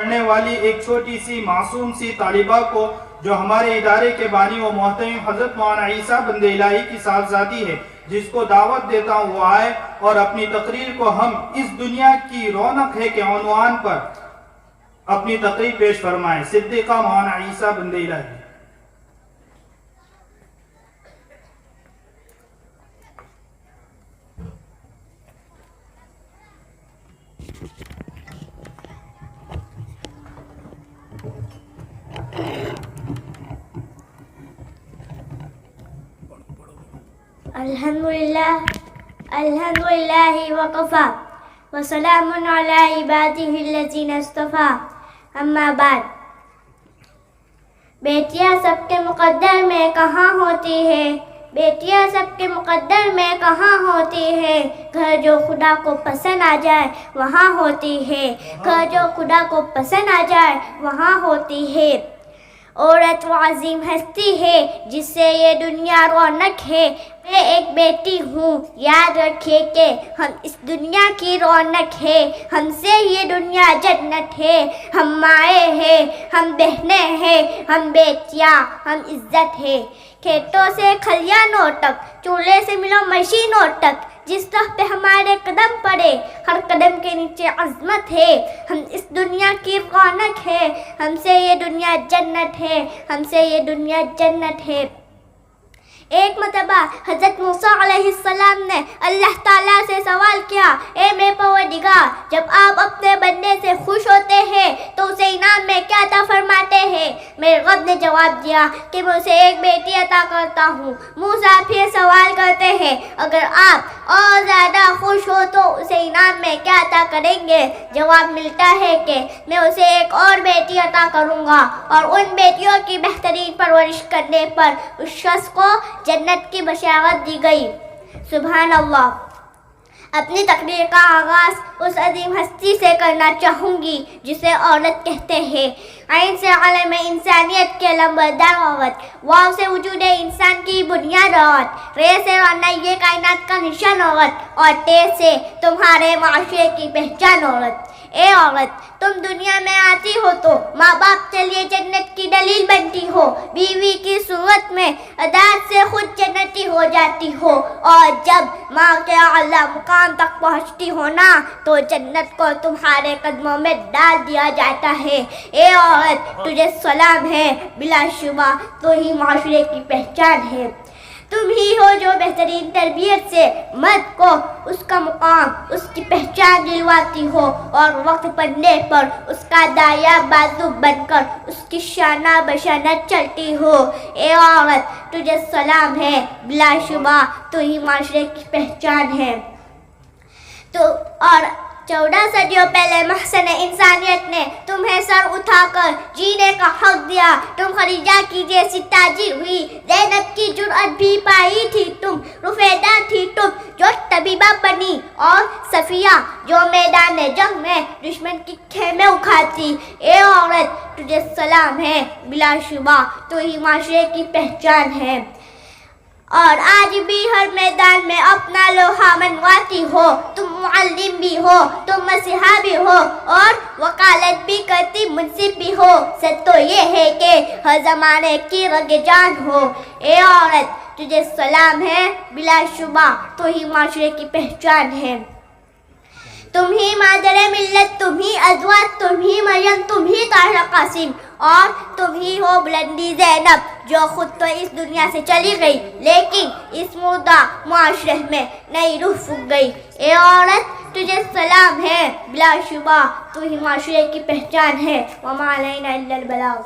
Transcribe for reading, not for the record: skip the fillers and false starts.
پڑھنے والی ایک چھوٹی سی معصوم سی طالبہ کو جو ہمارے ادارے کے بانی و محترم حضرت مولانا عیسیٰ بند الہی کی صاحبزادی ہے، جس کو دعوت دیتا ہوں وہ آئے اور اپنی تقریر کو ہم اس دنیا کی رونق ہے کے عنوان پر اپنی تقریر پیش فرمائیں۔ صدیقہ مولانا عیسیٰ بند الہی۔ الحمدللہ وقفا وسلام علی عبادہ الذین اصطفا، اما بعد۔ بیٹیاں سب کے مقدر میں کہاں ہوتی ہے، بیٹیاں سب کے مقدر میں کہاں ہوتی ہے، گھر جو خدا کو پسند آ جائے وہاں ہوتی ہے، گھر جو خدا کو پسند آ جائے وہاں ہوتی ہے۔ عورت وہ عظیم ہستی ہے جس سے یہ دنیا رونق ہے۔ میں ایک بیٹی ہوں، یاد رکھے کہ ہم اس دنیا کی رونق ہے، ہم سے یہ دنیا جنت ہے۔ ہم مائیں ہیں، ہم بہنیں ہیں، ہم بیٹیاں، ہم عزت ہے۔ کھیتوں سے کھلیانوں تک، چولہے سے ملو مشینوں تک، جس راہ پہ ہمارے قدم پڑے ہر قدم کے نیچے عظمت ہے۔ ہم اس دنیا کی رونق ہے، ہم سے یہ دنیا جنت ہے، ہم سے یہ دنیا جنت ہے۔ ایک مرتبہ حضرت موسیٰ علیہ السلام نے اللہ تعالیٰ سے سوال کیا، اے میرے پروردگار، جب آپ اپنے بندے سے خوش ہوتے ہیں تو اسے انعام میں کیا عطا فرماتے ہیں؟ میرے رب نے جواب دیا کہ میں اسے ایک بیٹی عطا کرتا ہوں۔ موسیٰ پھر سوال کرتے ہیں، اگر آپ اور زیادہ خوش ہو تو اسے انعام میں کیا عطا کریں گے؟ جواب ملتا ہے کہ میں اسے ایک اور بیٹی عطا کروں گا، اور ان بیٹیوں کی بہترین پرورش کرنے پر اس شخص کو جنت کی بشارت دی گئی۔ سبحان اللہ۔ اپنی تقریر کا آغاز اس عظیم ہستی سے کرنا چاہوں گی جسے عورت کہتے ہیں۔ عین سے عالم انسانیت کے لمبردار عورت، واو سے وجود انسان کی بنیاد عورت، رے سے رانائی کائنات کا نشان عورت، اور تے سے تمہارے معاشرے کی پہچان عورت۔ اے عورت، تم دنیا میں آتی ہو تو ماں باپ کے لیے جنت کی دلیل بنتی ہو، بیوی کی صورت میں عادات سے خود جنتی ہو جاتی ہو، اور جب ماں کے اعلیٰ مقام تک پہنچتی ہو نا تو جنت کو تمہارے قدموں میں ڈال دیا جاتا ہے۔ اے عورت، تجھے سلام ہے، بلا شبہ تو ہی معاشرے کی پہچان ہے۔ تم ہی ہو جو بہترین تربیت سے مرد کو اس کا مقام، اس کی پہچان دلواتی ہو، اور وقت پڑنے پر اس کا دایا بازو بن کر اس کی شانہ بشانہ چلتی ہو۔ اے عورت، تجھے سلام ہے، بلا شبہ تو ہی معاشرے کی پہچان ہے۔ تو اور 14 صدیوں پہلے محسن انسانیت نے تمہیں سر اٹھا کر جینے کا حق دیا۔ تم خدیجہ کی جیسی تاجر ہوئی، زینب کی جرأت بھی پائی تھی تم، رفیدہ تھی تم جو طبیبہ بنی، اور صفیہ جو میدان جنگ میں دشمن کی خیمے اکھاڑتی۔ اے عورت، تجھے سلام ہے، بلا شبہ تو ہی معاشرے کی پہچان ہے۔ اور آج بھی ہر میدان میں اپنا لوہا منواتی ہو، تم معلم بھی ہو، تم مسیحا بھی ہو، اور وکالت بھی کرتی منصف بھی ہو۔ سچ تو یہ ہے کہ ہر زمانے کی رگ جان ہو۔ اے عورت، تجھے سلام ہے، بلا شبہ تو ہی معاشرے کی پہچان ہے۔ تم ہی مادر ملت، تم ہی ازواج، تم ہی مریم، تم ہی طاہرہ قاسم، اور تم ہی ہو بلندی زینب جو خود تو اس دنیا سے چلی گئی لیکن اس مردہ معاشرے میں نئی روح پھونک گئی۔ اے عورت، تجھے سلام ہے، بلا شبہ تو ہی معاشرے کی پہچان ہے۔ وما علینا الا البلاغ۔